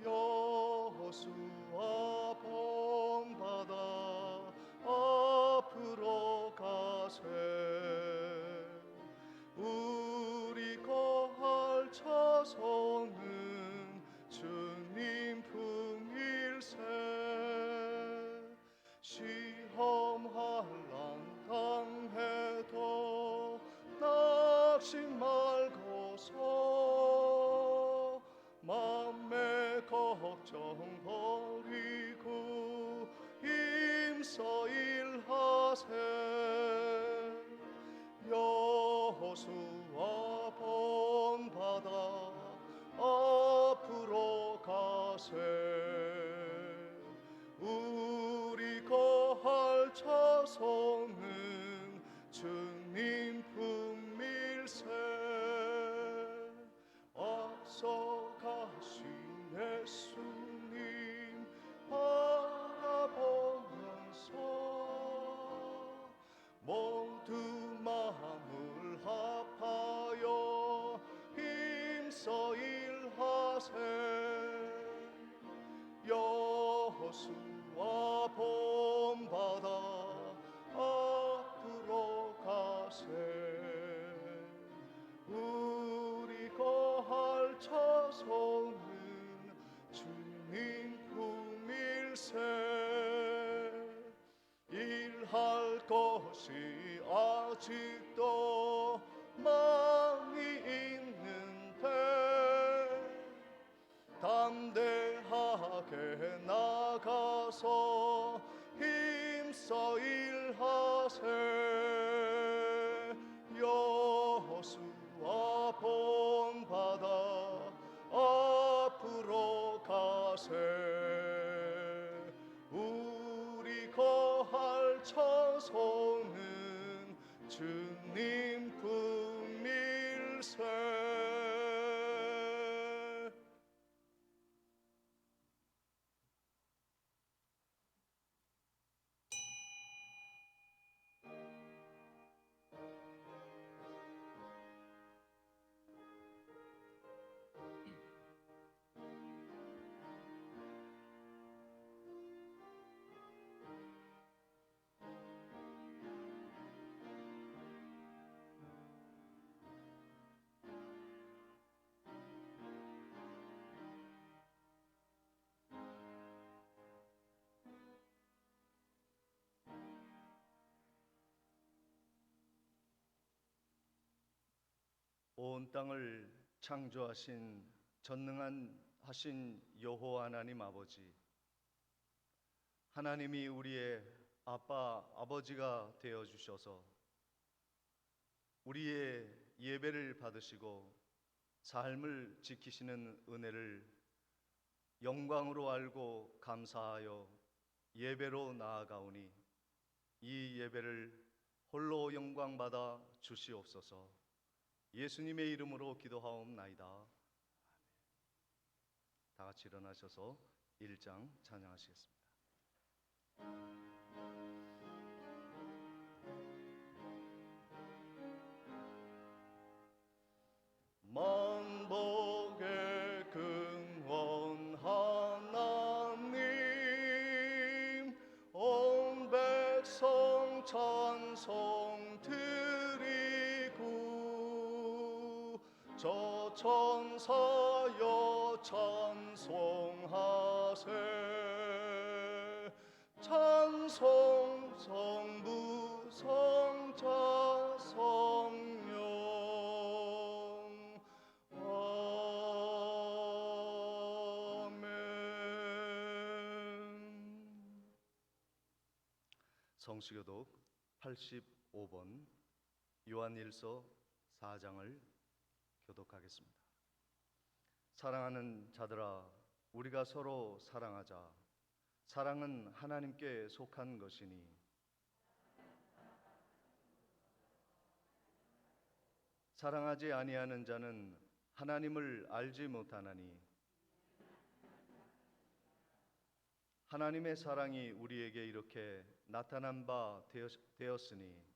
여호수아 본받아 앞으로 가세. 우리 거할 자손은 주님 품일세. 시험 환난 당해도 낙심 말고서 맘의 걱정 버리고 힘써 일하세. 여호수아 본받아 앞으로 가세. 우리 거할 자손은 주님 품일세. 앞서 가신 예수님 바라보면서 모두 마음을 합하여 힘써 일하세. 여호수아 본받아 앞으로 가세. 우리 거할 자손은 주님 품일세. 일할 것이 아직도 많이 있는데 담대하게 나가서 힘써 일하세. 여호수아 본받아 앞으로 가세. 우리 거할 자손은 주님 품일세. 온 땅을 창조하신 전능하신 여호와 하나님 아버지, 하나님이 우리의 아버지가 되어 주셔서 우리의 예배를 받으시고 삶을 지키시는 은혜를 영광으로 알고 감사하여 예배로 나아가오니 이 예배를 홀로 영광받아 주시옵소서. 예수님의 이름으로 기도하옵나이다. 다 같이 일어나셔서 1장 찬양하시겠습니다. 만복의 근원 하나님, 온 백성 찬송 드리고 저 천사여 찬송하세. 찬송 성부 성자 성령 아멘. 성시교독 85번 요한일서 4장을 교독하겠습니다. 사랑하는 자들아, 우리가 서로 사랑하자. 사랑은 하나님께 속한 것이니 사랑하지 아니하는 자는 하나님을 알지 못하나니 하나님의 사랑이 우리에게 이렇게 나타난 바 되었으니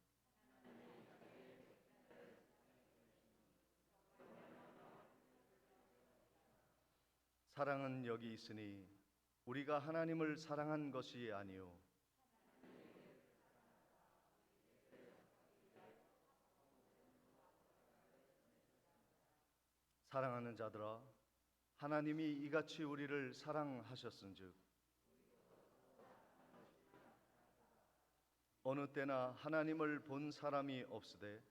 사랑은 여기 있으니 우리가 하나님을 사랑한 것이 아니요 사랑하는 자들아, 하나님이 이같이 우리를 사랑하셨은즉 어느 때나 하나님을 본 사람이 없으되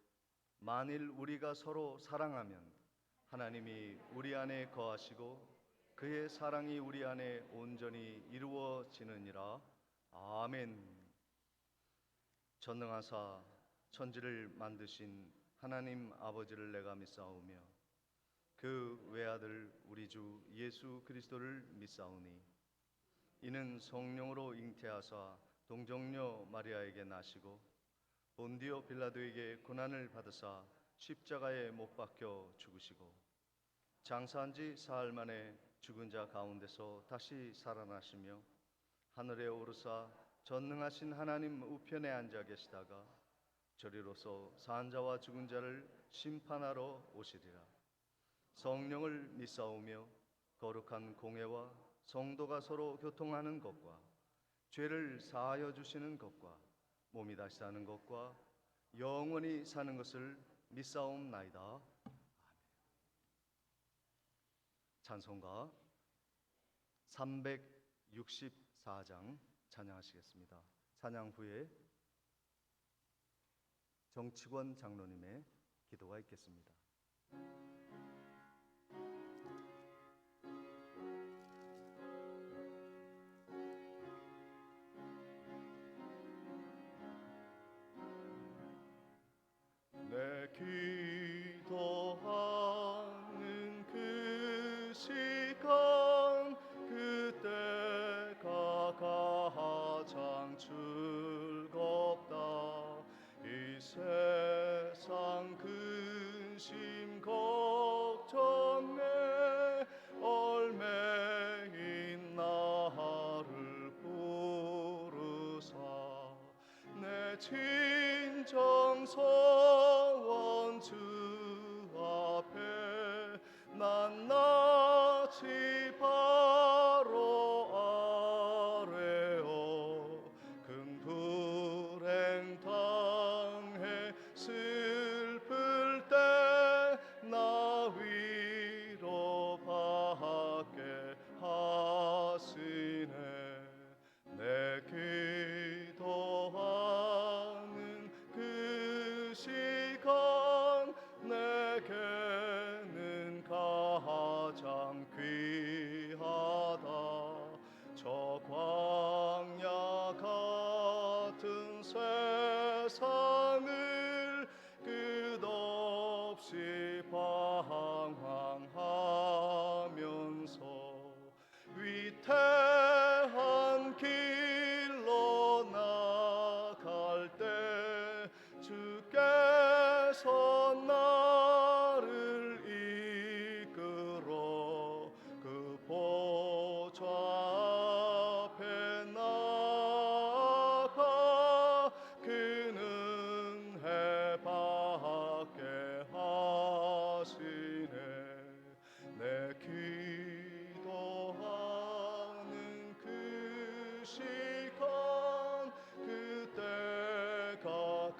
만일 우리가 서로 사랑하면 하나님이 우리 안에 거하시고 그의 사랑이 우리 안에 온전히 이루어지느니라. 아멘. 전능하사 천지를 만드신 하나님 아버지를 내가 믿사오며 그 외아들 우리 주 예수 그리스도를 믿사오니 이는 성령으로 잉태하사 동정녀 마리아에게 나시고 본디오 빌라도에게 고난을 받으사 십자가에 못 박혀 죽으시고 장사한 지 사흘 만에 죽은 자 가운데서 다시 살아나시며 하늘에 오르사 전능하신 하나님 우편에 앉아 계시다가 저리로서 산 자와 죽은 자를 심판하러 오시리라. 성령을 믿사오며 거룩한 공회와 성도가 서로 교통하는 것과 죄를 사하여 주시는 것과 몸이 다시 사는 것과 영원히 사는 것을 믿사옵나이다. 아멘. 찬송가 364장 찬양하시겠습니다. 찬양 후에 정치권 장로님의 기도가 있겠습니다. 내 기도하는 그 시간 그때가 가장 즐겁다. 이 세상 근심 걱정에 얼매인 나를 부르사 내 진정 소원 주 앞에 낱낱이 바로 아뢰어 금불행 당해 슬플 때 나 위로받게 하시네. 내 기도하는 그 시간 내게는 가장 귀하다. 저 광야 같은 세상을 끝없이 방황하면서 위태한 길로 나갈 때 주께서 나를 이끌어 그 보좌 앞에 나가 그 은혜 받게 하시네. 내 기도하는 그 시간 그때가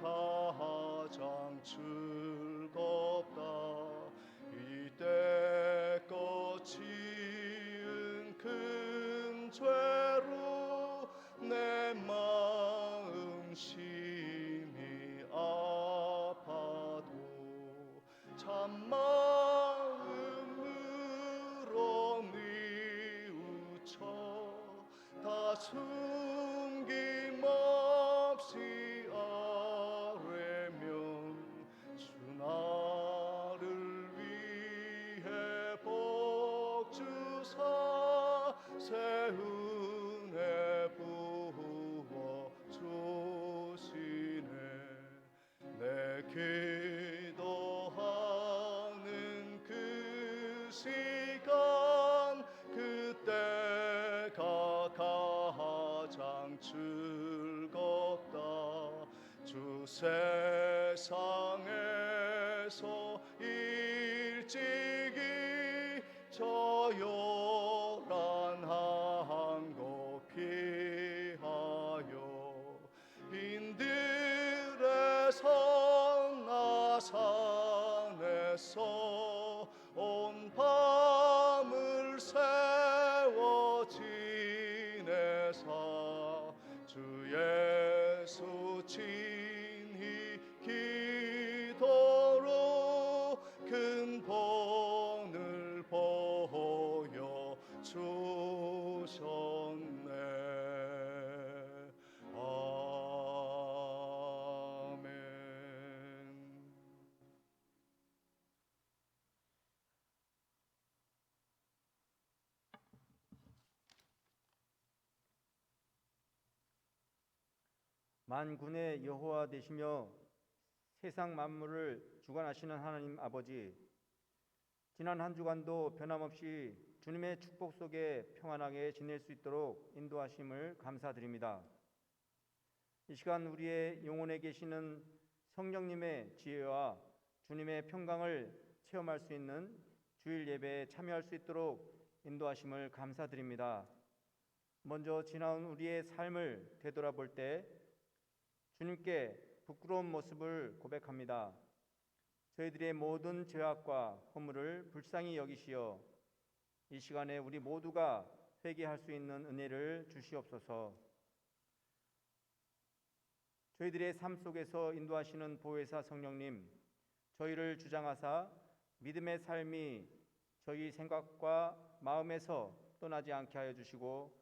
가장 즐겁다. 이때껏 지은 큰 죄로 내 마음 심히 아파도 참마음으로 뉘우쳐 다 숨김없이 아뢰면 주 나를 위해 복 주사 새 은혜 부어 주시네. 내 기도하는 그 시간 그때가 가장 즐겁다. 주 세상에서 일찍이 저 성나산에서 온 밤을 세워 지내사 주 예수 친히 기도로 큰 본을 보여 주셨네. 만군의 여호와 되시며 세상 만물을 주관하시는 하나님 아버지, 지난 한 주간도 변함없이 주님의 축복 속에 평안하게 지낼 수 있도록 인도하심을 감사드립니다. 이 시간 우리의 영혼에 계시는 성령님의 지혜와 주님의 평강을 체험할 수 있는 주일 예배에 참여할 수 있도록 인도하심을 감사드립니다. 먼저 지나온 우리의 삶을 되돌아볼 때 주님께 부끄러운 모습을 고백합니다. 저희들의 모든 죄악과 허물을 불쌍히 여기시어 이 시간에 우리 모두가 회개할 수 있는 은혜를 주시옵소서. 저희들의 삶 속에서 인도하시는 보혜사 성령님, 저희를 주장하사 믿음의 삶이 저희 생각과 마음에서 떠나지 않게 하여 주시고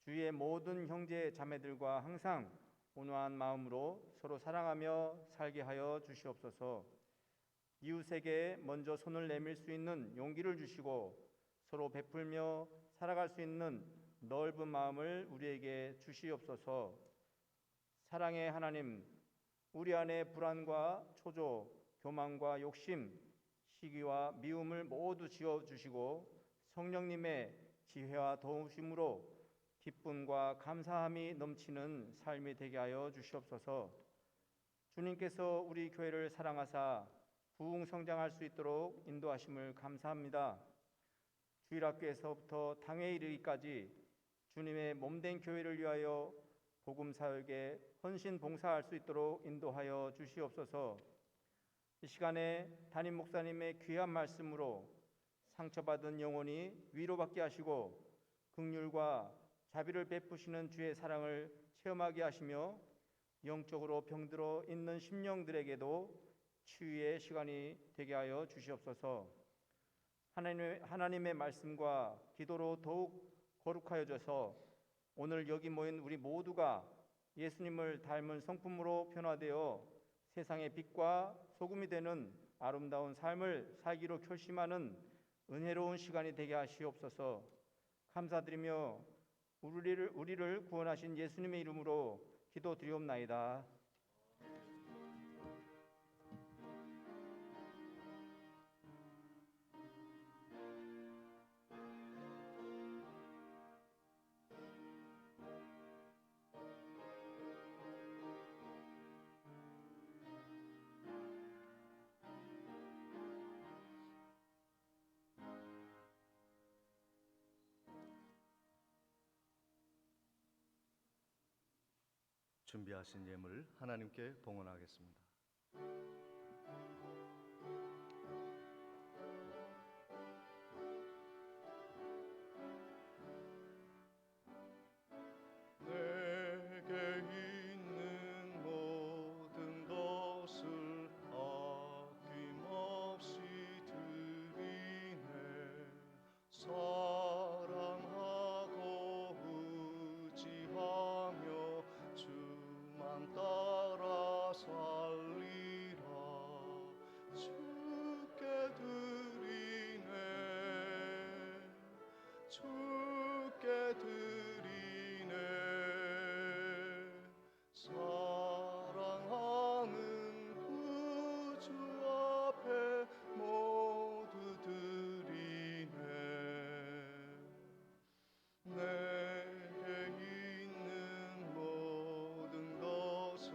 주위의 모든 형제 자매들과 항상 온화한 마음으로 서로 사랑하며 살게 하여 주시옵소서. 이웃에게 먼저 손을 내밀 수 있는 용기를 주시고 서로 베풀며 살아갈 수 있는 넓은 마음을 우리에게 주시옵소서. 사랑의 하나님, 우리 안에 불안과 초조, 교만과 욕심, 시기와 미움을 모두 지어주시고 성령님의 지혜와 도우심으로 기쁨과 감사함이 넘치는 삶이 되게 하여 주시옵소서. 주님께서 우리 교회를 사랑하사 부흥 성장할 수 있도록 인도하심을 감사합니다. 주일학교에서부터 당회에 이르기까지 주님의 몸된 교회를 위하여 복음 사역에 헌신 봉사할 수 있도록 인도하여 주시옵소서. 이 시간에 담임 목사님의 귀한 말씀으로 상처받은 영혼이 위로받게 하시고 긍휼과 자비를 베푸시는 주의 사랑을 체험하게 하시며 영적으로 병들어 있는 심령들에게도 치유의 시간이 되게 하여 주시옵소서. 하나님의 말씀과 기도로 더욱 거룩하여져서 오늘 여기 모인 우리 모두가 예수님을 닮은 성품으로 변화되어 세상의 빛과 소금이 되는 아름다운 삶을 살기로 결심하는 은혜로운 시간이 되게 하시옵소서. 감사드리며 우리를 구원하신 예수님의 이름으로 기도드리옵나이다. 준비하신 예물 하나님께 봉헌하겠습니다. 내게 있는 모든 것을 아낌없이 드리네. 사랑하고 의지하며 주만 따라 살리라. 주께 드리네. 주께 드리네. 사랑하는 구주 앞에 모두 드리네. 내게 있는 모든 것을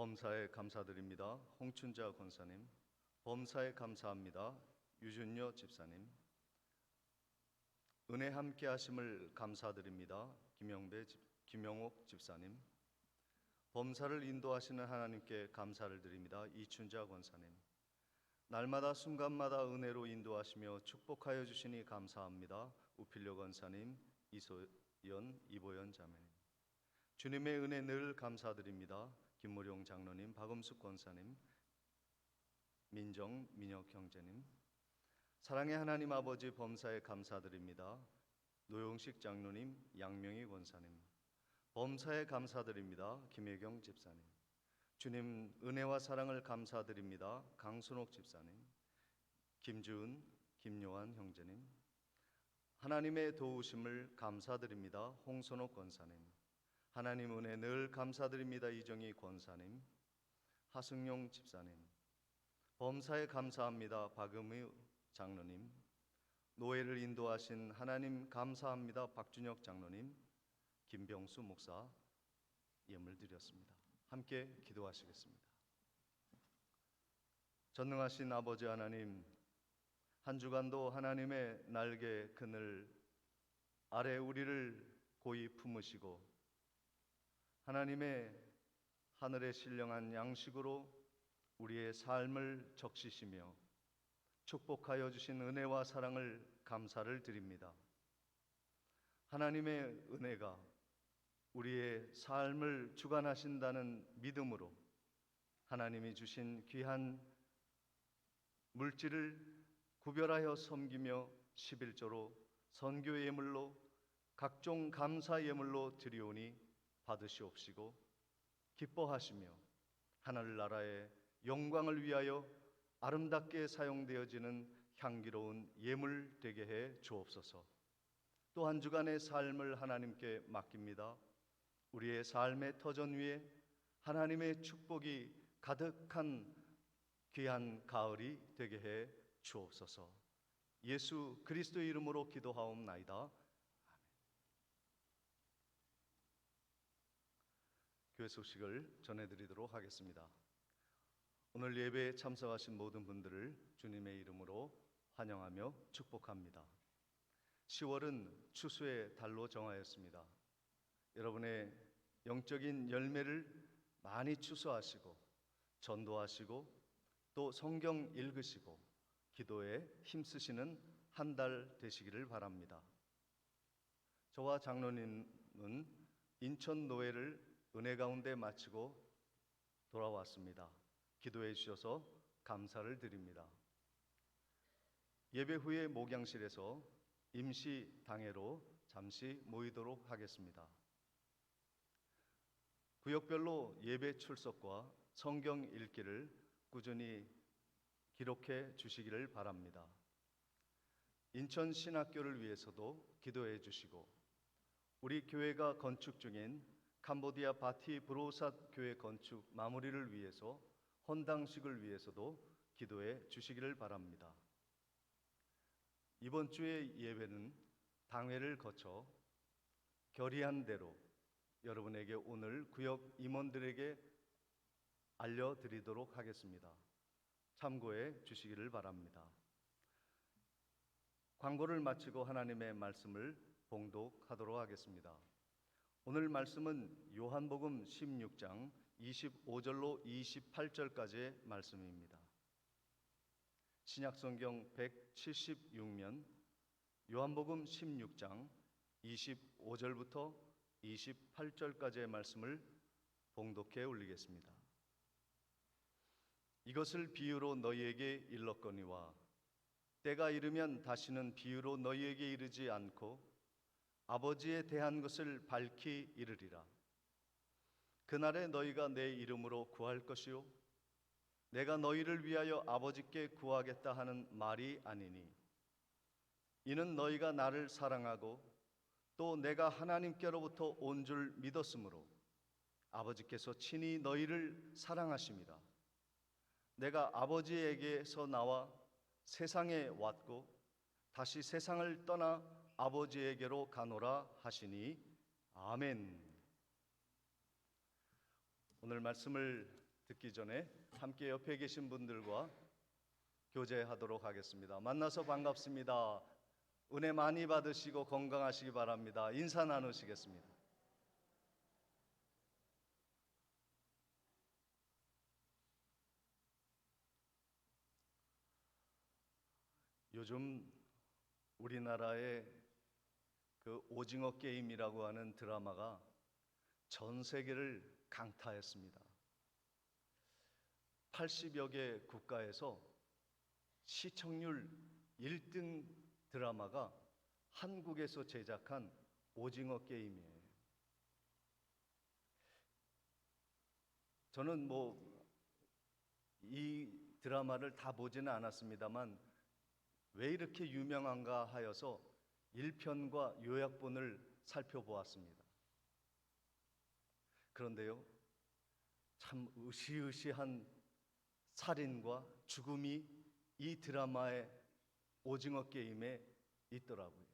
범사에 감사드립니다. 홍춘자 권사님. 범사에 감사합니다. 유준여 집사님. 은혜 함께 하심을 감사드립니다. 김영옥 집사님. 범사를 인도하시는 하나님께 감사를 드립니다. 이춘자 권사님. 날마다 순간마다 은혜로 인도하시며 축복하여 주시니 감사합니다. 우필려 권사님, 이소연, 이보연 자매님. 주님의 은혜 늘 감사드립니다. 김무룡 장로님, 박음숙 권사님, 민정, 민혁 형제님. 사랑의 하나님 아버지 범사에 감사드립니다. 노용식 장로님, 양명희 권사님. 범사에 감사드립니다. 김혜경 집사님. 주님 은혜와 사랑을 감사드립니다. 강순옥 집사님, 김주은, 김요한 형제님. 하나님의 도우심을 감사드립니다. 홍선옥 권사님. 하나님 은혜 늘 감사드립니다. 이정희 권사님, 하승용 집사님. 범사에 감사합니다. 박음의 장로님. 노예를 인도하신 하나님 감사합니다. 박준혁 장로님, 김병수 목사 예물 드렸습니다. 함께 기도하시겠습니다. 전능하신 아버지 하나님, 한 주간도 하나님의 날개 그늘 아래 우리를 고이 품으시고 하나님의 하늘에 신령한 양식으로 우리의 삶을 적시시며 축복하여 주신 은혜와 사랑을 감사를 드립니다. 하나님의 은혜가 우리의 삶을 주관하신다는 믿음으로 하나님이 주신 귀한 물질을 구별하여 섬기며 11조로 선교 예물로 각종 감사 예물로 드리오니 받으시옵시고 기뻐하시며 하늘나라의 영광을 위하여 아름답게 사용되어지는 향기로운 예물 되게 해 주옵소서. 또 한 주간의 삶을 하나님께 맡깁니다. 우리의 삶의 터전 위에 하나님의 축복이 가득한 귀한 가을이 되게 해 주옵소서. 예수 그리스도의 이름으로 기도하옵나이다. 아멘. 교회 소식을 전해드리도록 하겠습니다. 오늘 예배에 참석하신 모든 분들을 주님의 이름으로 환영하며 축복합니다. 10월은 추수의 달로 정하였습니다. 여러분의 영적인 열매를 많이 추수하시고 전도하시고 또 성경 읽으시고 기도에 힘쓰시는 한 달 되시기를 바랍니다. 저와 장로님은 인천 노회를 은혜 가운데 마치고 돌아왔습니다. 기도해 주셔서 감사를 드립니다. 예배 후에 목양실에서 임시 당회로 잠시 모이도록 하겠습니다. 구역별로 예배 출석과 성경 읽기를 꾸준히 기록해 주시기를 바랍니다. 인천 신학교를 위해서도 기도해 주시고 우리 교회가 건축 중인 캄보디아 바티 브로삿 교회 건축 마무리를 위해서 헌당식을 위해서도 기도해 주시기를 바랍니다. 이번 주의 예배는 당회를 거쳐 결의한 대로 여러분에게 오늘 구역 임원들에게 알려드리도록 하겠습니다. 참고해 주시기를 바랍니다. 광고를 마치고 하나님의 말씀을 봉독하도록 하겠습니다. 오늘 말씀은 요한복음 16장 25절로 28절까지의 말씀입니다. 신약성경 176면 요한복음 16장 25절부터 28절까지의 말씀을 봉독해 올리겠습니다. 이것을 비유로 너희에게 일렀거니와 때가 이르면 다시는 비유로 너희에게 이르지 않고 아버지에 대한 것을 밝히 이르리라. 그날에 너희가 내 이름으로 구할 것이요 내가 너희를 위하여 아버지께 구하겠다 하는 말이 아니니 이는 너희가 나를 사랑하고 또 내가 하나님께로부터 온 줄 믿었으므로 아버지께서 친히 너희를 사랑하심이라. 내가 아버지에게서 나와 세상에 왔고 다시 세상을 떠나 아버지에게로 가노라 하시니 아멘. 오늘 말씀을 듣기 전에 함께 옆에 계신 분들과 교제하도록 하겠습니다. 만나서 반갑습니다. 은혜 많이 받으시고 건강하시기 바랍니다. 인사 나누시겠습니다. 요즘 우리나라의 그 오징어 게임이라고 하는 드라마가 전 세계를 강타했습니다. 80여 개 국가에서 시청률 1등 드라마가 한국에서 제작한 오징어 게임이에요. 저는 이 드라마를 다 보지는 않았습니다만 왜 이렇게 유명한가 하여서 1편과 요약본을 살펴보았습니다. 그런데요, 참 으시으시한 살인과 죽음이 이 드라마의 오징어 게임에 있더라고요.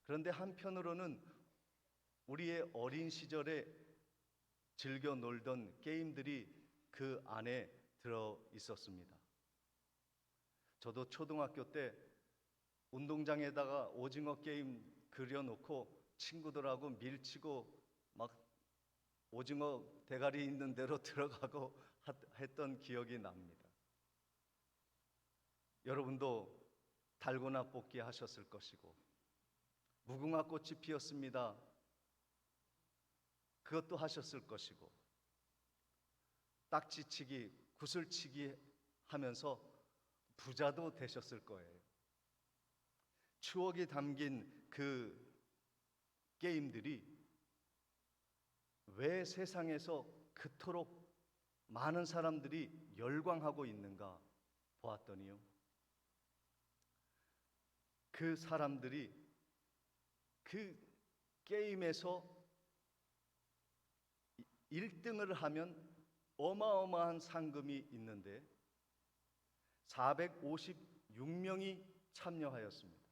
그런데 한편으로는 우리의 어린 시절에 즐겨 놀던 게임들이 그 안에 들어 있었습니다. 저도 초등학교 때 운동장에다가 오징어 게임 그려놓고 친구들하고 밀치고 막 오징어 대가리 있는 데로 들어가고 했던 기억이 납니다. 여러분도 달고나 뽑기 하셨을 것이고, 무궁화 꽃이 피었습니다. 그것도 하셨을 것이고, 딱지치기, 구슬치기 하면서 부자도 되셨을 거예요. 추억이 담긴 그 게임들이 왜 세상에서 그토록 많은 사람들이 열광하고 있는가 보았더니요, 그 사람들이 그 게임에서 1등을 하면 어마어마한 상금이 있는데 456명이 참여하였습니다.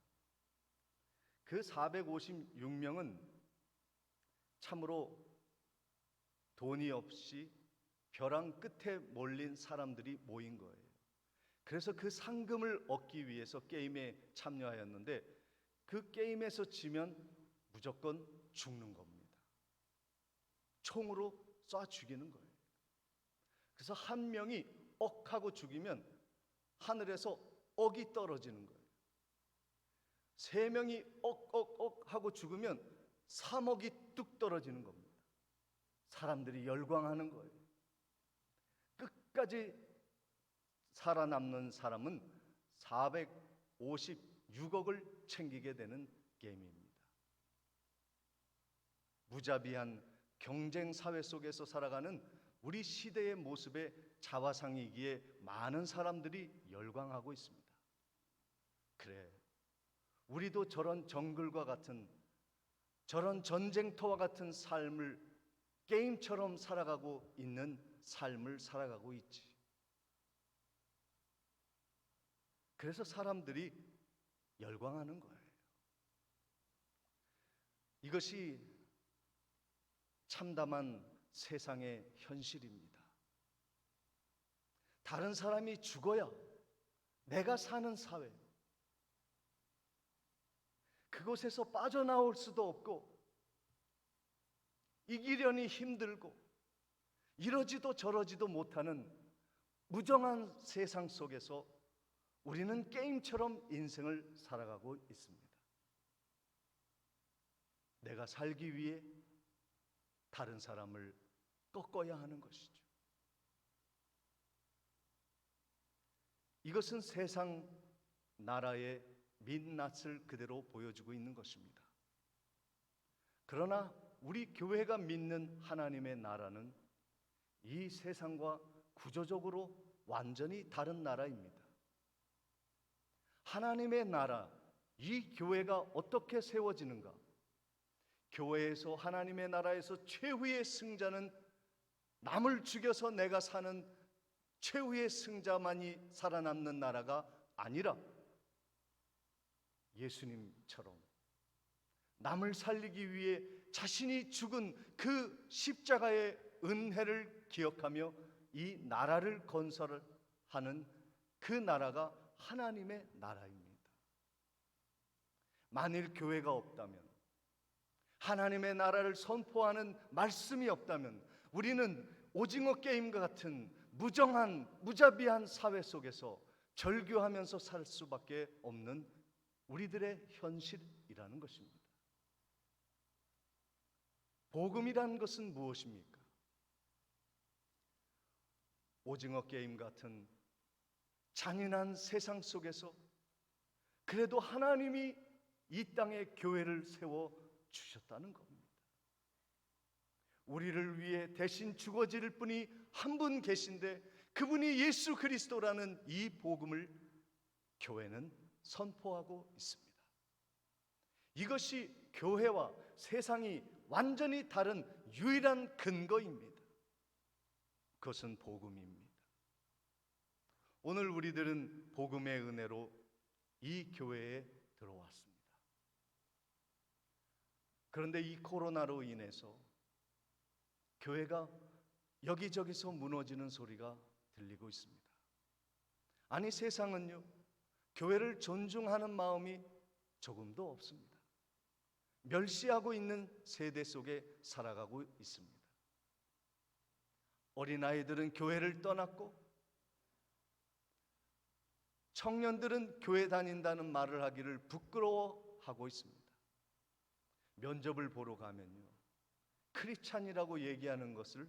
그 456명은 참으로 돈이 없이 벼랑 끝에 몰린 사람들이 모인 거예요. 그래서 그 상금을 얻기 위해서 게임에 참여하였는데 그 게임에서 지면 무조건 죽는 겁니다. 총으로 쏴 죽이는 거예요. 그래서 한 명이 억 하고 죽이면 하늘에서 억이 떨어지는 거예요. 세 명이 억 하고 죽으면 3억이 뚝 떨어지는 겁니다. 사람들이 열광하는 거예요. 끝까지 살아남는 사람은 456억을 챙기게 되는 게임입니다. 무자비한 경쟁 사회 속에서 살아가는 우리 시대의 모습에 자화상이기에 많은 사람들이 열광하고 있습니다. 그래, 우리도 저런 정글과 같은, 저런 전쟁터와 같은 삶을 게임처럼 살아가고 있는 삶을 살아가고 있지. 그래서 사람들이 열광하는 거예요. 이것이 참담한 세상의 현실입니다. 다른 사람이 죽어야 내가 사는 사회, 그곳에서 빠져나올 수도 없고 이기려니 힘들고 이러지도 저러지도 못하는 무정한 세상 속에서 우리는 게임처럼 인생을 살아가고 있습니다. 내가 살기 위해 다른 사람을 꺾어야 하는 것이죠. 이것은 세상 나라의 민낯을 그대로 보여주고 있는 것입니다. 그러나 우리 교회가 믿는 하나님의 나라는 이 세상과 구조적으로 완전히 다른 나라입니다. 하나님의 나라, 이 교회가 어떻게 세워지는가? 교회에서, 하나님의 나라에서 최후의 승자는 남을 죽여서 내가 사는 최후의 승자만이 살아남는 나라가 아니라 예수님처럼 남을 살리기 위해 자신이 죽은 그 십자가의 은혜를 기억하며 이 나라를 건설하는 그 나라가 하나님의 나라입니다. 만일 교회가 없다면, 하나님의 나라를 선포하는 말씀이 없다면 우리는 오징어 게임과 같은 무정한 무자비한 사회 속에서 절규하면서 살 수밖에 없는 우리들의 현실이라는 것입니다. 복음이란 것은 무엇입니까? 오징어 게임 같은 잔인한 세상 속에서 그래도 하나님이 이 땅에 교회를 세워 주셨다는 겁니다. 우리를 위해 대신 죽어질 분이 한 분 계신데 그분이 예수 그리스도라는 이 복음을 교회는 선포하고 있습니다. 이것이 교회와 세상이 완전히 다른 유일한 근거입니다. 그것은 복음입니다. 오늘 우리들은 복음의 은혜로 이 교회에 들어왔습니다. 그런데 이 코로나로 인해서 교회가 여기저기서 무너지는 소리가 들리고 있습니다. 아니, 세상은요, 교회를 존중하는 마음이 조금도 없습니다. 멸시하고 있는 세대 속에 살아가고 있습니다. 어린아이들은 교회를 떠났고 청년들은 교회 다닌다는 말을 하기를 부끄러워하고 있습니다. 면접을 보러 가면요, 크리스찬이라고 얘기하는 것을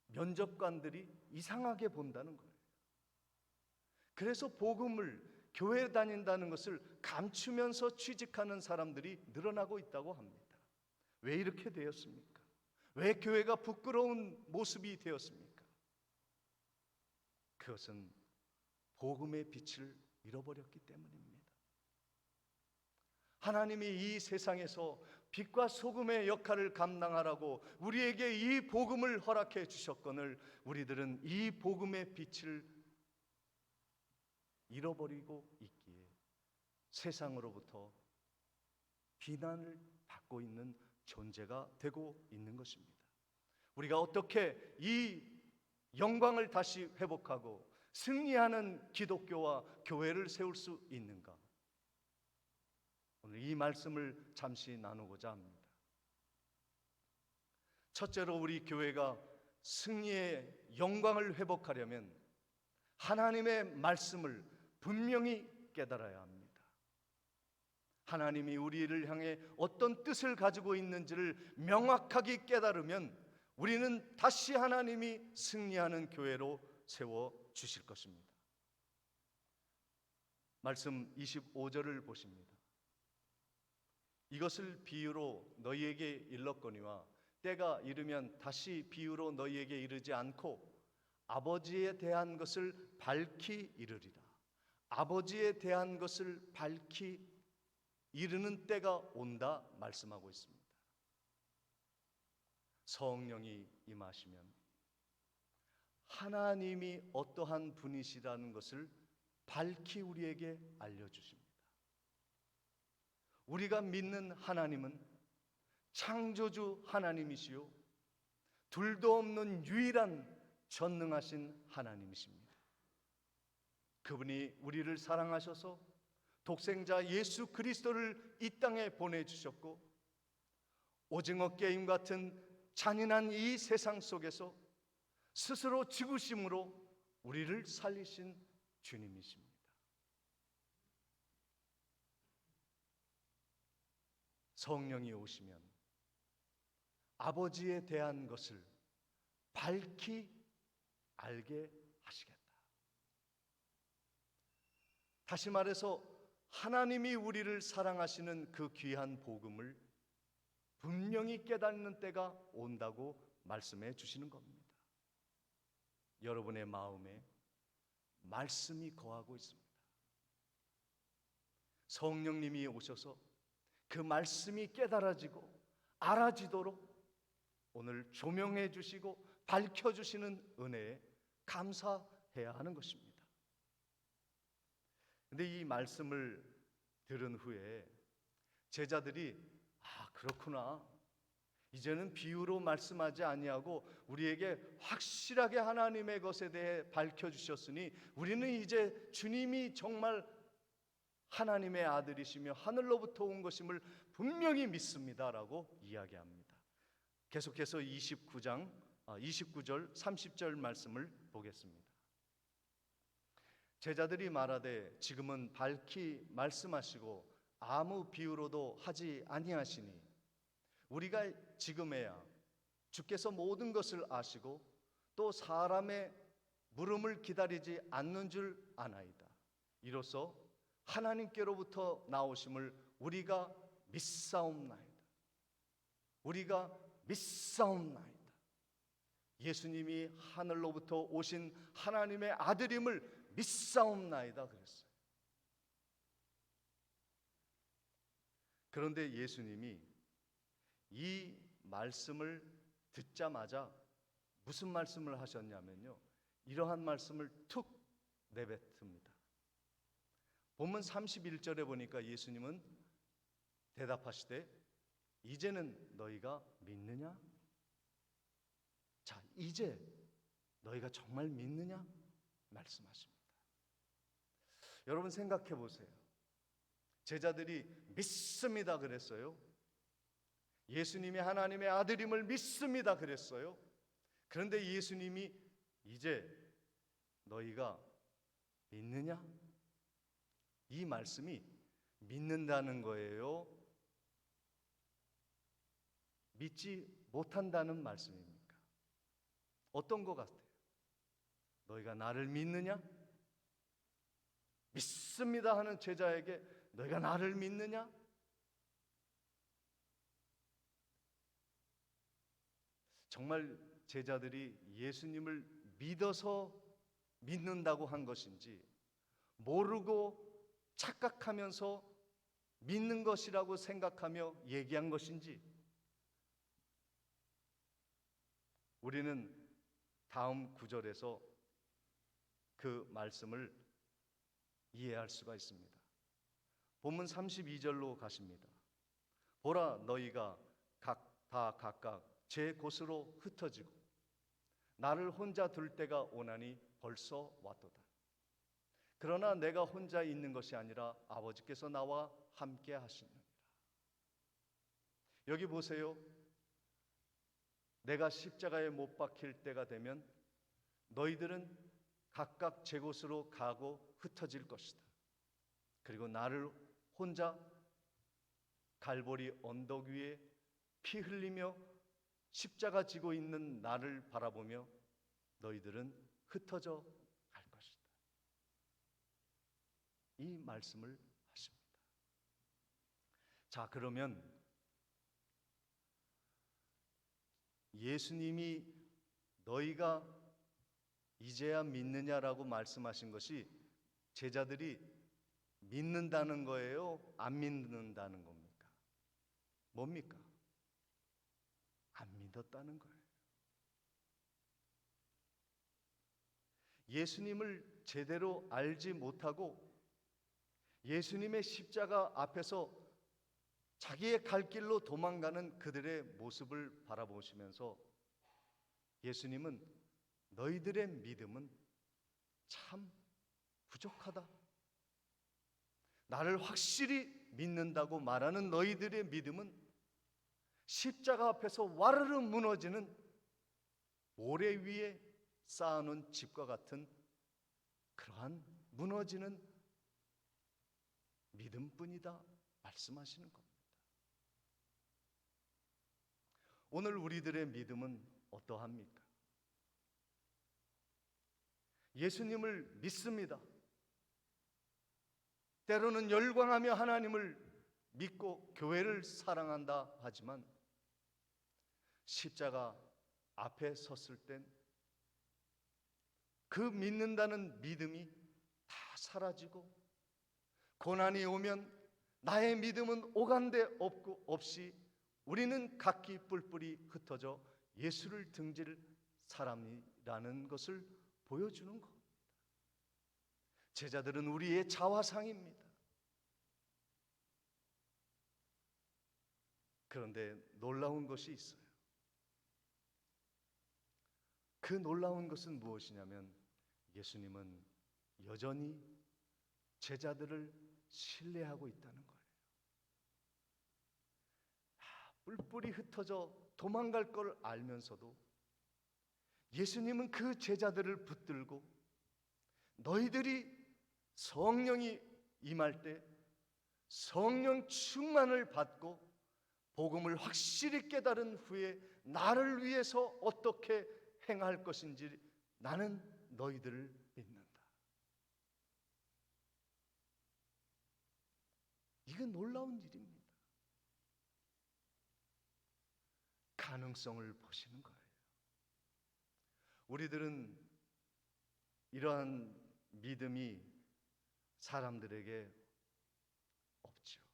면접관들이 이상하게 본다는 거예요. 그래서 복음을, 교회 다닌다는 것을 감추면서 취직하는 사람들이 늘어나고 있다고 합니다. 왜 이렇게 되었습니까? 왜 교회가 부끄러운 모습이 되었습니까? 그것은 복음의 빛을 잃어버렸기 때문입니다. 하나님이 이 세상에서 빛과 소금의 역할을 감당하라고 우리에게 이 복음을 허락해 주셨거늘 우리들은 이 복음의 빛을 잃어버리고 있기에 세상으로부터 비난을 받고 있는 존재가 되고 있는 것입니다. 우리가 어떻게 이 영광을 다시 회복하고 승리하는 기독교와 교회를 세울 수 있는가? 오늘 이 말씀을 잠시 나누고자 합니다. 첫째로 우리 교회가 승리의 영광을 회복하려면 하나님의 말씀을 분명히 깨달아야 합니다. 하나님이 우리를 향해 어떤 뜻을 가지고 있는지를 명확하게 깨달으면 우리는 다시 하나님이 승리하는 교회로 세워 주실 것입니다. 말씀 25절을 보십니다. 이것을 비유로 너희에게 일렀거니와 때가 이르면 다시 비유로 너희에게 이르지 않고 아버지에 대한 것을 밝히 이르리라. 아버지에 대한 것을 밝히 이르는 때가 온다 말씀하고 있습니다. 성령이 임하시면 하나님이 어떠한 분이시라는 것을 밝히 우리에게 알려주십니다. 우리가 믿는 하나님은 창조주 하나님이시요 둘도 없는 유일한 전능하신 하나님이십니다. 그분이 우리를 사랑하셔서 독생자 예수 그리스도를 이 땅에 보내주셨고 오징어 게임 같은 잔인한 이 세상 속에서 스스로 죽으심으로 우리를 살리신 주님이십니다. 성령이 오시면 아버지에 대한 것을 밝히 알게 하시겠다. 다시 말해서 하나님이 우리를 사랑하시는 그 귀한 복음을 분명히 깨닫는 때가 온다고 말씀해 주시는 겁니다. 여러분의 마음에 말씀이 거하고 있습니다. 성령님이 오셔서 그 말씀이 깨달아지고 알아지도록 오늘 조명해 주시고 밝혀 주시는 은혜에 감사해야 하는 것입니다. 근데 이 말씀을 들은 후에 제자들이 그렇구나, 이제는 비유로 말씀하지 아니하고 우리에게 확실하게 하나님의 것에 대해 밝혀주셨으니 우리는 이제 주님이 정말 하나님의 아들이시며 하늘로부터 온 것임을 분명히 믿습니다라고 이야기합니다. 계속해서 29절 30절 말씀을 보겠습니다. 제자들이 말하되 지금은 밝히 말씀하시고 아무 비유로도 하지 아니하시니 우리가 지금에야 주께서 모든 것을 아시고 또 사람의 물음을 기다리지 않는 줄 아나이다. 이로써 하나님께로부터 나오심을 우리가 믿사옵나이다. 우리가 믿사옵나이다. 예수님이 하늘로부터 오신 하나님의 아들임을 믿사옵나이다 그랬어요. 그런데 예수님이 이 말씀을 듣자마자 무슨 말씀을 하셨냐면요, 이러한 말씀을 툭 내뱉습니다. 본문 31절에 보니까 예수님은 대답하시되 이제는 너희가 믿느냐? 자, 이제 너희가 정말 믿느냐? 말씀하십니다. 여러분 생각해 보세요. 제자들이 믿습니다 그랬어요. 예수님이 하나님의 아들임을 믿습니다 그랬어요. 그런데 예수님이 이제 너희가 믿느냐? 이 말씀이 믿는다는 거예요? 믿지 못한다는 말씀입니까? 어떤 것 같아요? 너희가 나를 믿느냐? 믿습니다 하는 제자에게 너희가 나를 믿느냐? 정말 제자들이 예수님을 믿어서 믿는다고 한 것인지 모르고 착각하면서 믿는 것이라고 생각하며 얘기한 것인지 우리는 다음 구절에서 그 말씀을 이해할 수가 있습니다. 본문 32절로 가십니다. 보라 너희가 다 각각 제 곳으로 흩어지고 나를 혼자 둘 때가 오나니 벌써 왔도다. 그러나 내가 혼자 있는 것이 아니라 아버지께서 나와 함께 하시느니라. 여기 보세요. 내가 십자가에 못 박힐 때가 되면 너희들은 각각 제 곳으로 가고 흩어질 것이다. 그리고 나를 혼자 갈보리 언덕 위에 피 흘리며 십자가 지고 있는 나를 바라보며 너희들은 흩어져 갈 것이다. 이 말씀을 하십니다. 자, 그러면 예수님이 너희가 이제야 믿느냐라고 말씀하신 것이 제자들이 믿는다는 거예요? 안 믿는다는 겁니까? 뭡니까? 안 믿었다는 거예요. 예수님을 제대로 알지 못하고 예수님의 십자가 앞에서 자기의 갈 길로 도망가는 그들의 모습을 바라보시면서 예수님은 너희들의 믿음은 참 부족하다. 나를 확실히 믿는다고 말하는 너희들의 믿음은 십자가 앞에서 와르르 무너지는 모래 위에 쌓아놓은 집과 같은 그러한 무너지는 믿음뿐이다 말씀하시는 겁니다. 오늘 우리들의 믿음은 어떠합니까? 예수님을 믿습니다. 때로는 열광하며 하나님을 믿고 교회를 사랑한다 하지만 십자가 앞에 섰을 땐 그 믿는다는 믿음이 다 사라지고 고난이 오면 나의 믿음은 오간데 없이 우리는 각기 뿔뿔이 흩어져 예수를 등질 사람이라는 것을 보여주는 겁니다. 제자들은 우리의 자화상입니다. 그런데 놀라운 것이 있어요. 그 놀라운 것은 무엇이냐면 예수님은 여전히 제자들을 신뢰하고 있다는 거예요. 뿔뿔이 흩어져 도망갈 걸 알면서도 예수님은 그 제자들을 붙들고 너희들이 성령이 임할 때 성령 충만을 받고 복음을 확실히 깨달은 후에 나를 위해서 어떻게 행할 것인지 나는 너희들을 믿는다. 이건 놀라운 일입니다. 가능성을 보시는 거예요. 우리들은 이러한 믿음이 사람들에게 없죠.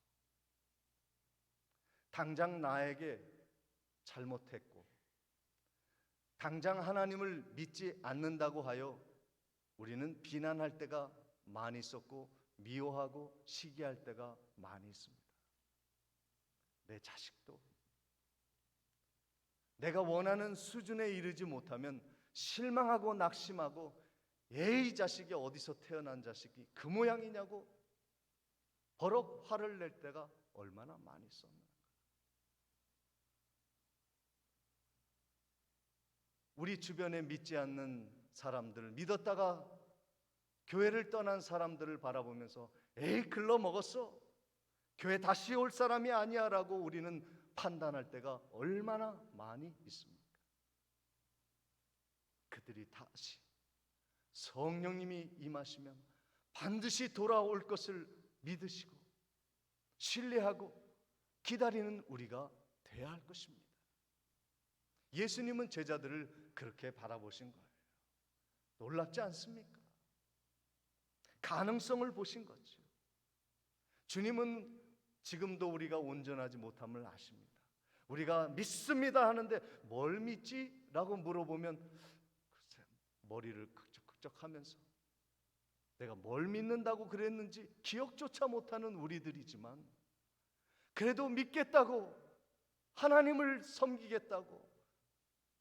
당장 나에게 잘못했고 당장 하나님을 믿지 않는다고 하여 우리는 비난할 때가 많이 있었고 미워하고 시기할 때가 많이 있습니다. 내 자식도 내가 원하는 수준에 이르지 못하면 실망하고 낙심하고 이 자식이 어디서 태어난 자식이 그 모양이냐고 버럭 화를 낼 때가 얼마나 많이 있었나. 우리 주변에 믿지 않는 사람들, 믿었다가 교회를 떠난 사람들을 바라보면서 에이 글러먹었어, 교회 다시 올 사람이 아니야 라고 우리는 판단할 때가 얼마나 많이 있습니까? 그들이 다시 성령님이 임하시면 반드시 돌아올 것을 믿으시고 신뢰하고 기다리는 우리가 돼야 할 것입니다. 예수님은 제자들을 그렇게 바라보신 거예요. 놀랍지 않습니까? 가능성을 보신 거죠. 주님은 지금도 우리가 온전하지 못함을 아십니다. 우리가 믿습니다 하는데 뭘 믿지? 라고 물어보면 글쎄 머리를 극적극적하면서 내가 뭘 믿는다고 그랬는지 기억조차 못하는 우리들이지만 그래도 믿겠다고 하나님을 섬기겠다고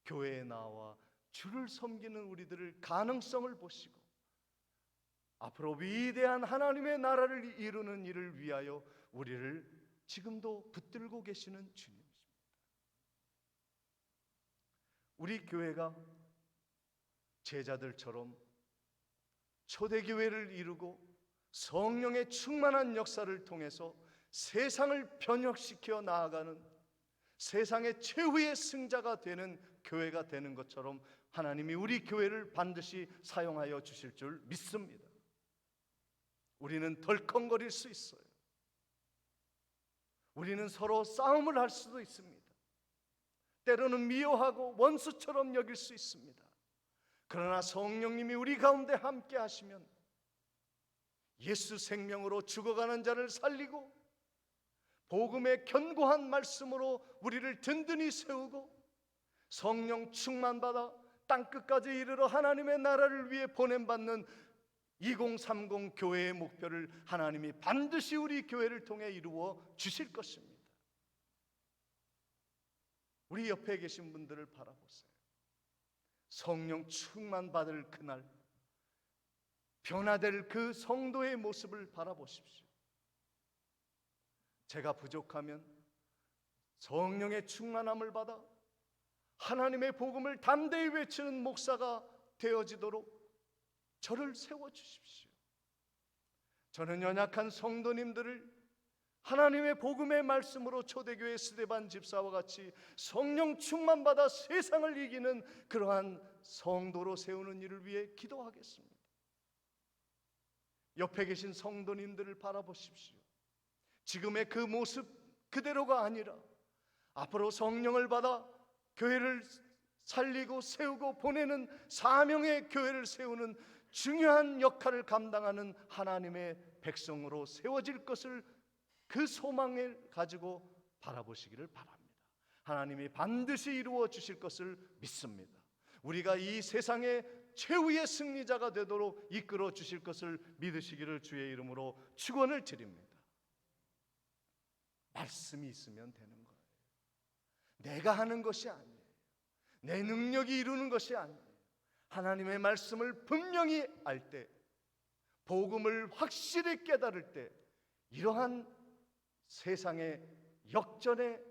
교회에 나와 주를 섬기는 우리들을 가능성을 보시고 앞으로 위대한 하나님의 나라를 이루는 일을 위하여 우리를 지금도 붙들고 계시는 주님이십니다. 우리 교회가 제자들처럼 초대교회를 이루고 성령의 충만한 역사를 통해서 세상을 변혁시켜 나아가는 세상의 최후의 승자가 되는 교회가 되는 것처럼 하나님이 우리 교회를 반드시 사용하여 주실 줄 믿습니다. 우리는 덜컹거릴 수 있어요. 우리는 서로 싸움을 할 수도 있습니다. 때로는 미워하고 원수처럼 여길 수 있습니다. 그러나 성령님이 우리 가운데 함께 하시면 예수 생명으로 죽어가는 자를 살리고 복음의 견고한 말씀으로 우리를 든든히 세우고 성령 충만받아 땅끝까지 이르러 하나님의 나라를 위해 보냄받는 2030 교회의 목표를 하나님이 반드시 우리 교회를 통해 이루어 주실 것입니다. 우리 옆에 계신 분들을 바라보세요. 성령 충만받을 그날 변화될 그 성도의 모습을 바라보십시오. 제가 부족하면 성령의 충만함을 받아 하나님의 복음을 담대히 외치는 목사가 되어지도록 저를 세워주십시오. 저는 연약한 성도님들을 하나님의 복음의 말씀으로 초대교회 스데반 집사와 같이 성령 충만받아 세상을 이기는 그러한 성도로 세우는 일을 위해 기도하겠습니다. 옆에 계신 성도님들을 바라보십시오. 지금의 그 모습 그대로가 아니라 앞으로 성령을 받아 교회를 살리고 세우고 보내는 사명의 교회를 세우는 중요한 역할을 감당하는 하나님의 백성으로 세워질 것을 그 소망을 가지고 바라보시기를 바랍니다. 하나님이 반드시 이루어 주실 것을 믿습니다. 우리가 이 세상의 최후의 승리자가 되도록 이끌어 주실 것을 믿으시기를 주의 이름으로 축원을 드립니다. 말씀이 있으면 되는 거예요. 내가 하는 것이 아니에요. 내 능력이 이루는 것이 아니에요. 하나님의 말씀을 분명히 알 때, 복음을 확실히 깨달을 때, 이러한 세상의 역전의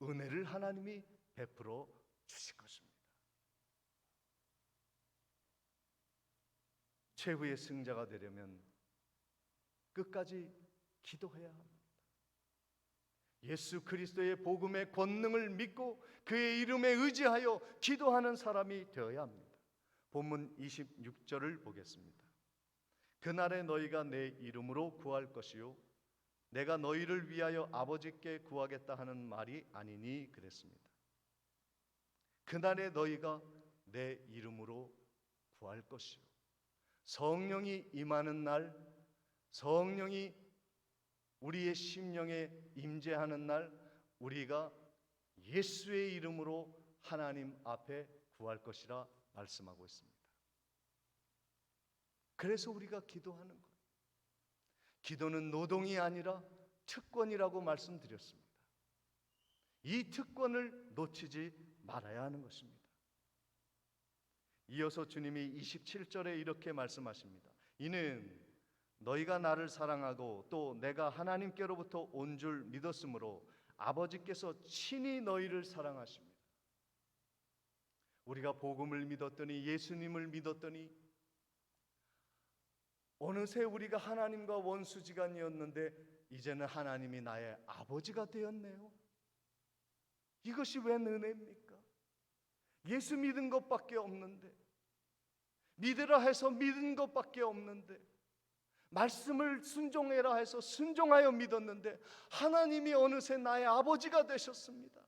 은혜를 하나님이 베풀어 주실 것입니다. 최후의 승자가 되려면 끝까지 기도해야 합니다. 예수 그리스도의 복음의 권능을 믿고 그의 이름에 의지하여 기도하는 사람이 되어야 합니다. 본문 26절을 보겠습니다. 그날에 너희가 내 이름으로 구할 것이요 내가 너희를 위하여 아버지께 구하겠다 하는 말이 아니니 그랬습니다. 그날에 너희가 내 이름으로 구할 것이요, 성령이 임하는 날, 성령이 우리의 심령에 임재하는 날, 우리가 예수의 이름으로 하나님 앞에 구할 것이라 말씀하고 있습니다. 그래서 우리가 기도하는 거예요. 기도는 노동이 아니라 특권이라고 말씀드렸습니다. 이 특권을 놓치지 말아야 하는 것입니다. 이어서 주님이 27절에 이렇게 말씀하십니다. 이는 너희가 나를 사랑하고 또 내가 하나님께로부터 온 줄 믿었으므로 아버지께서 친히 너희를 사랑하십니다. 우리가 복음을 믿었더니, 예수님을 믿었더니 어느새 우리가 하나님과 원수지간이었는데 이제는 하나님이 나의 아버지가 되었네요. 이것이 웬 은혜입니까? 예수 믿은 것밖에 없는데, 믿으라 해서 믿은 것밖에 없는데, 말씀을 순종해라 해서 순종하여 믿었는데 하나님이 어느새 나의 아버지가 되셨습니다.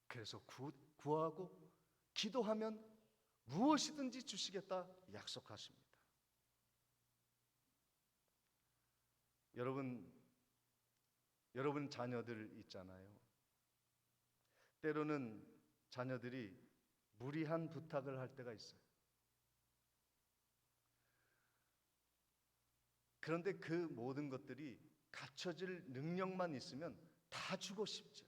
그래서 구하고 기도하면 무엇이든지 주시겠다 약속하십니다. 여러분 자녀들 있잖아요. 때로는 자녀들이 무리한 부탁을 할 때가 있어요. 그런데 그 모든 것들이 갖춰질 능력만 있으면 다 주고 싶죠.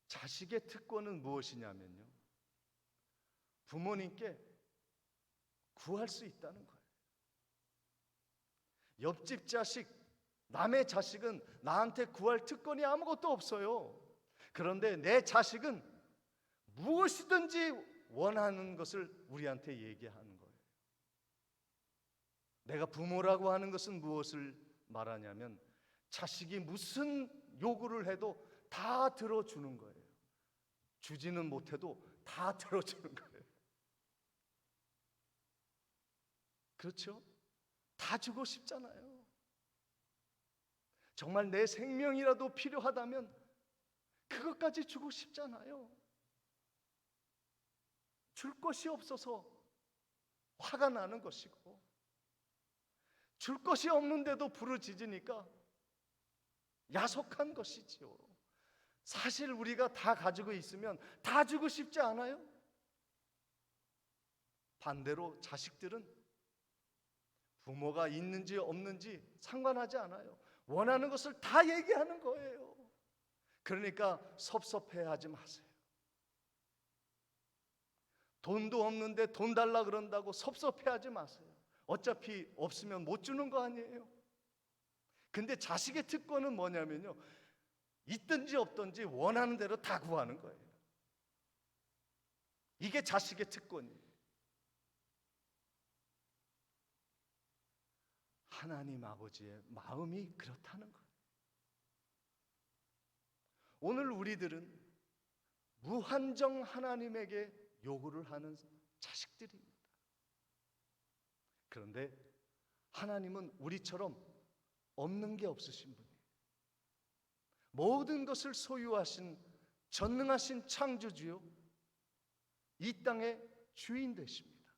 자식의 특권은 무엇이냐면요, 부모님께 구할 수 있다는 거예요. 옆집 자식, 남의 자식은 나한테 구할 특권이 아무것도 없어요. 그런데 내 자식은 무엇이든지 원하는 것을 우리한테 얘기하는 거예요. 내가 부모라고 하는 것은 무엇을 말하냐면 자식이 무슨 요구를 해도 다 들어주는 거예요. 주지는 못해도 다 들어주는 거예요. 그렇죠? 다 주고 싶잖아요. 정말 내 생명이라도 필요하다면 그것까지 주고 싶잖아요. 줄 것이 없어서 화가 나는 것이고, 줄 것이 없는데도 부르짖으니까 야속한 것이지요. 사실 우리가 다 가지고 있으면 다 주고 싶지 않아요? 반대로 자식들은 부모가 있는지 없는지 상관하지 않아요. 원하는 것을 다 얘기하는 거예요. 그러니까 섭섭해하지 마세요. 돈도 없는데 돈 달라 그런다고 섭섭해하지 마세요. 어차피 없으면 못 주는 거 아니에요. 근데 자식의 특권은 뭐냐면요, 있든지 없든지 원하는 대로 다 구하는 거예요. 이게 자식의 특권이에요. 하나님 아버지의 마음이 그렇다는 거예요. 오늘 우리들은 무한정 하나님에게 요구를 하는 자식들입니다. 그런데 하나님은 우리처럼 없는 게 없으신 분이에요. 모든 것을 소유하신 전능하신 창조주요, 이 땅의 주인 되십니다.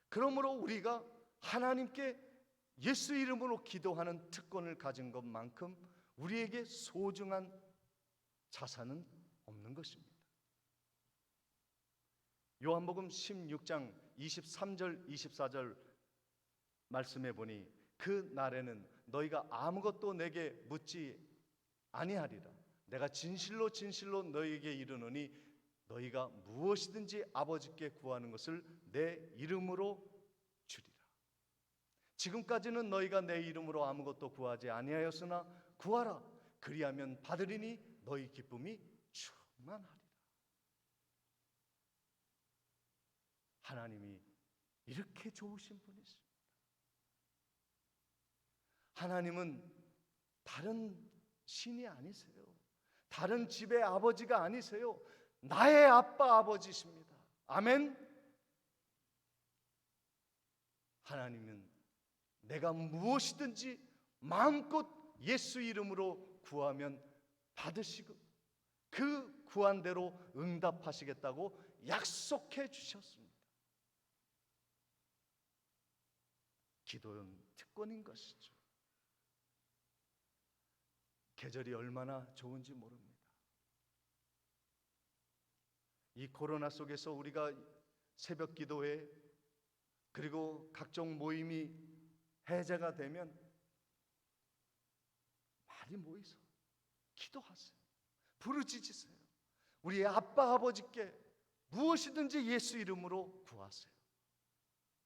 그러므로 우리가 하나님께 예수 이름으로 기도하는 특권을 가진 것만큼 우리에게 소중한 자산은 없는 것입니다. 요한복음 16장 23절 24절 말씀해 보니 그 날에는 너희가 아무것도 내게 묻지 아니하리라. 내가 진실로 진실로 너희에게 이르노니 너희가 무엇이든지 아버지께 구하는 것을 내 이름으로 주리라. 지금까지는 너희가 내 이름으로 아무것도 구하지 아니하였으나 구하라. 그리하면 받으리니 너희 기쁨이 충만하리라. 하나님이 이렇게 좋으신 분이십니다. 하나님은 다른 신이 아니세요. 다른 집의 아버지가 아니세요. 나의 아빠 아버지십니다. 아멘. 하나님은 내가 무엇이든지 마음껏 예수 이름으로 구하면 받으시고 그 구한 대로 응답하시겠다고 약속해 주셨습니다. 기도는 특권인 것이죠. 계절이 얼마나 좋은지 모릅니다. 이 코로나 속에서 우리가 새벽 기도회 그리고 각종 모임이 해제가 되면 많이 모이서 기도하세요. 부르짖으세요. 우리의 아빠 아버지께 무엇이든지 예수 이름으로 구하세요.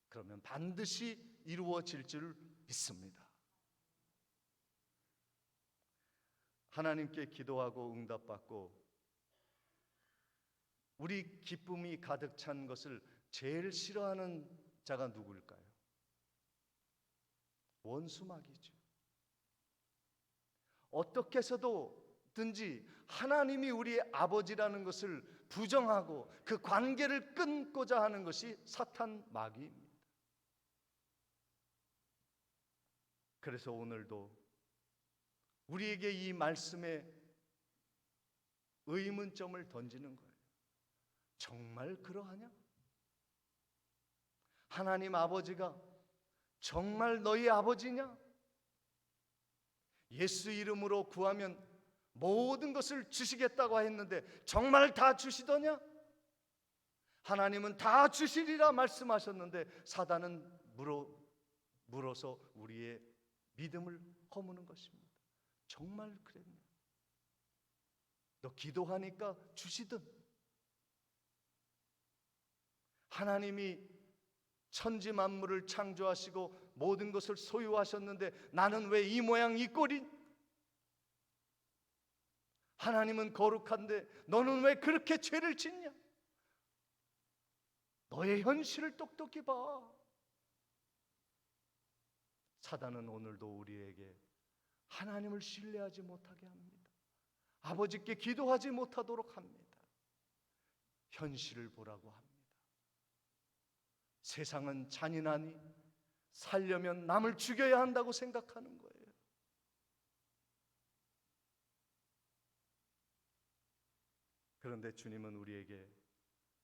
그러면 반드시 이루어질 줄 믿습니다. 하나님께 기도하고 응답받고 우리 기쁨이 가득 찬 것을 제일 싫어하는 자가 누구일까요? 원수마귀죠. 어떻게 해서든지 하나님이 우리의 아버지라는 것을 부정하고 그 관계를 끊고자 하는 것이 사탄 마귀입니다. 그래서 오늘도 우리에게 이 말씀에 의문점을 던지는 거예요. 정말 그러하냐? 하나님 아버지가 정말 너희 아버지냐? 예수 이름으로 구하면 모든 것을 주시겠다고 했는데 정말 다 주시더냐? 하나님은 다 주시리라 말씀하셨는데 사단은 물어서 우리의 믿음을 허무는 것입니다. 정말 그랬냐? 너 기도하니까 주시든. 하나님이 천지 만물을 창조하시고 모든 것을 소유하셨는데 나는 왜 이 모양 이 꼴이? 하나님은 거룩한데 너는 왜 그렇게 죄를 짓냐? 너의 현실을 똑똑히 봐. 사단은 오늘도 우리에게 하나님을 신뢰하지 못하게 합니다. 아버지께 기도하지 못하도록 합니다. 현실을 보라고 합니다. 세상은 잔인하니 살려면 남을 죽여야 한다고 생각하는 거예요. 그런데 주님은 우리에게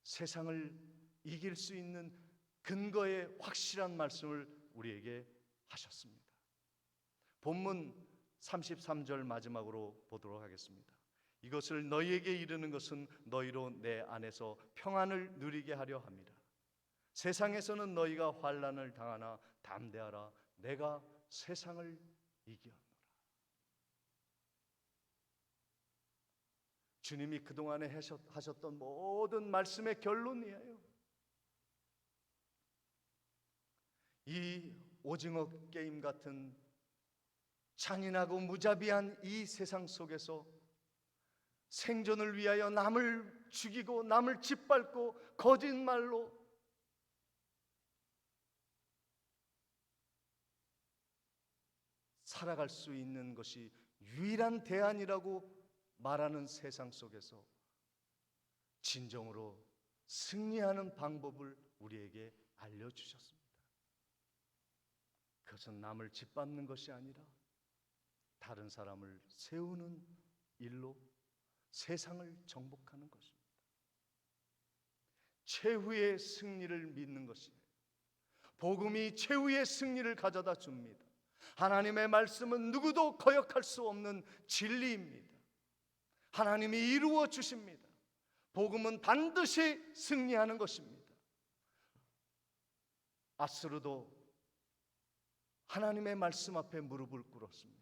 세상을 이길 수 있는 근거의 확실한 말씀을 우리에게 하셨습니다. 본문 33절 마지막으로 보도록 하겠습니다. 이것을 너희에게 이르는 것은 너희로 내 안에서 평안을 누리게 하려 함이라. 세상에서는 너희가 환난을 당하나 담대하라. 내가 세상을 이기었노라. 주님이 그동안에 하셨던 모든 말씀의 결론이에요. 이 오징어 게임 같은 잔인하고 무자비한 이 세상 속에서 생존을 위하여 남을 죽이고 남을 짓밟고 거짓말로 살아갈 수 있는 것이 유일한 대안이라고 말하는 세상 속에서 진정으로 승리하는 방법을 우리에게 알려주셨습니다. 그것은 남을 짓밟는 것이 아니라 다른 사람을 세우는 일로 세상을 정복하는 것입니다. 최후의 승리를 믿는 것이에요. 복음이 최후의 승리를 가져다 줍니다. 하나님의 말씀은 누구도 거역할 수 없는 진리입니다. 하나님이 이루어 주십니다. 복음은 반드시 승리하는 것입니다. 아수르도 하나님의 말씀 앞에 무릎을 꿇었습니다.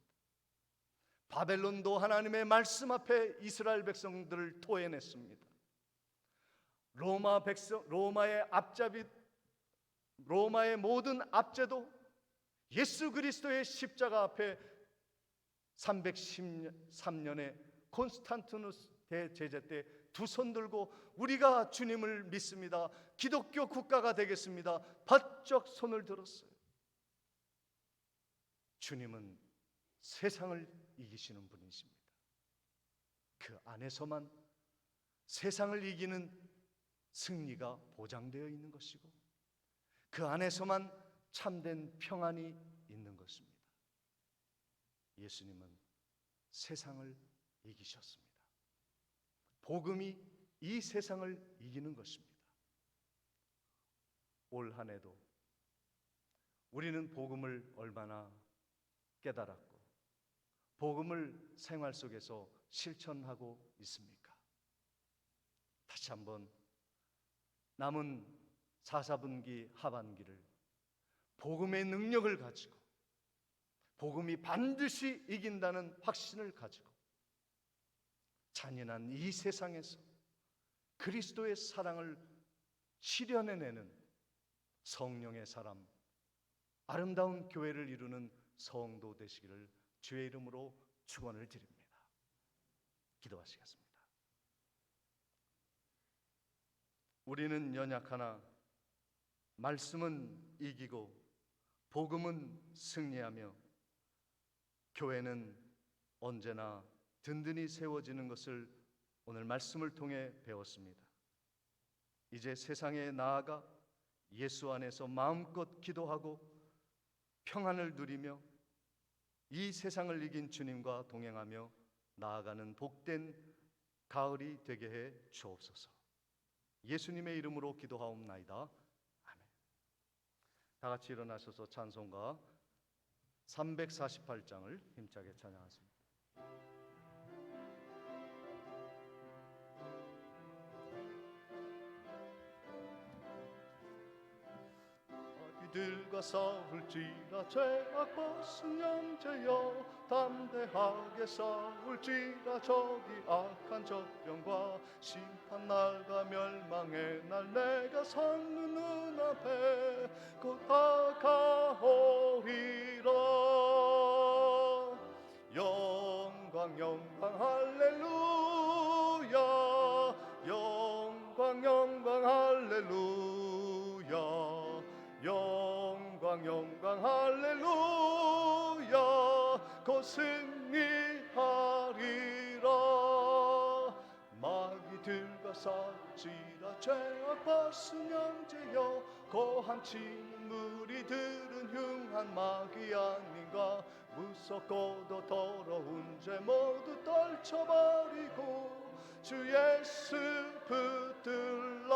바벨론도 하나님의 말씀 앞에 이스라엘 백성들을 토해냈습니다. 로마의 모든 압제도 예수 그리스도의 십자가 앞에 313년에 콘스탄티누스 대제재 때 두 손 들고 우리가 주님을 믿습니다, 기독교 국가가 되겠습니다, 바짝 손을 들었어요. 주님은 세상을 이기시는 분이십니다. 그 안에서만 세상을 이기는 승리가 보장되어 있는 것이고, 그 안에서만 참된 평안이 있는 것입니다. 예수님은 세상을 이기셨습니다. 복음이 이 세상을 이기는 것입니다. 올 한 해도 우리는 복음을 얼마나 깨달았고 복음을 생활 속에서 실천하고 있습니까? 다시 한번 남은 4분기 하반기를 복음의 능력을 가지고, 복음이 반드시 이긴다는 확신을 가지고 잔인한 이 세상에서 그리스도의 사랑을 실현해내는 성령의 사람, 아름다운 교회를 이루는 성도 되시기를 주의 이름으로 축원을 드립니다. 기도하시겠습니다. 우리는 연약하나 말씀은 이기고 복음은 승리하며 교회는 언제나 든든히 세워지는 것을 오늘 말씀을 통해 배웠습니다. 이제 세상에 나아가 예수 안에서 마음껏 기도하고 평안을 누리며 이 세상을 이긴 주님과 동행하며 나아가는 복된 가을이 되게 해 주옵소서. 예수님의 이름으로 기도하옵나이다. 아멘. 다 같이 일어나셔서 찬송가 348장을 힘차게 찬양하십니다. 마귀들과 싸울지라 죄악 벗은 형제여, 담대하게 싸울지라 저기 악한 적병과 심판날과 멸망의 날 내가 섰는 눈앞에 곧 다가오리라. 영광 영광 할렐루야, 영광 영광 할렐루야, 영광 영광 할렐루야, 곧 승리하리라. 마귀들과 싸울지라 죄악 벗은 형제여, 고함 치는 무리들은 흉한 마귀 아닌가. 무섭고도 더러운 죄 모두 떨쳐버리고 주 예수 붙들라.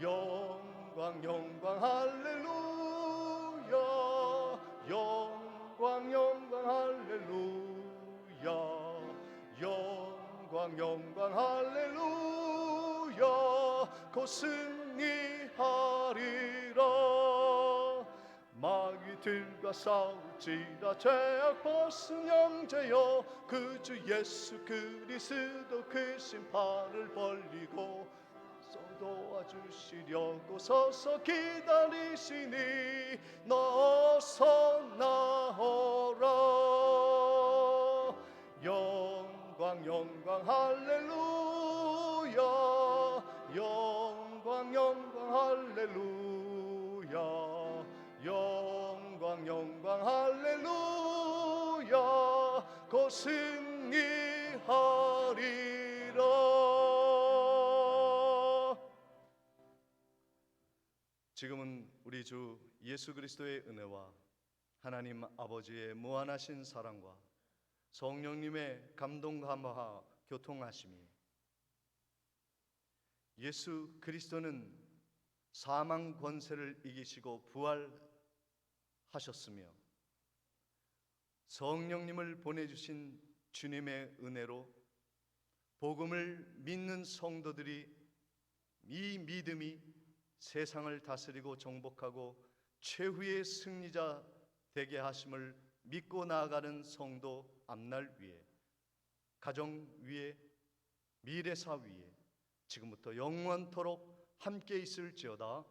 영광 영광 할렐루야, 영광 영광 할렐루야, 영광 영광 할렐루야, 곧 승리하리라. 마귀들과 싸울지라 죄악 벗은 형제여, 그 주 예수 그리스도 그 신발을 벌리고 도와주시려고 서서 기다리시니 어서 나오라. 영광 영광 할렐루야, 영광 영광 할렐루야, 영광 영광 할렐루야, 곧 승리하리라. 지금은 우리 주 예수 그리스도의 은혜와 하나님 아버지의 무한하신 사랑과 성령님의 감동 감화 교통하심이, 예수 그리스도는 사망 권세를 이기시고 부활하셨으며 성령님을 보내주신 주님의 은혜로 복음을 믿는 성도들이 이 믿음이 세상을 다스리고 정복하고 최후의 승리자 되게 하심을 믿고 나아가는 성도 앞날 위에, 가정 위에, 미래사 위에 지금부터 영원토록 함께 있을지어다.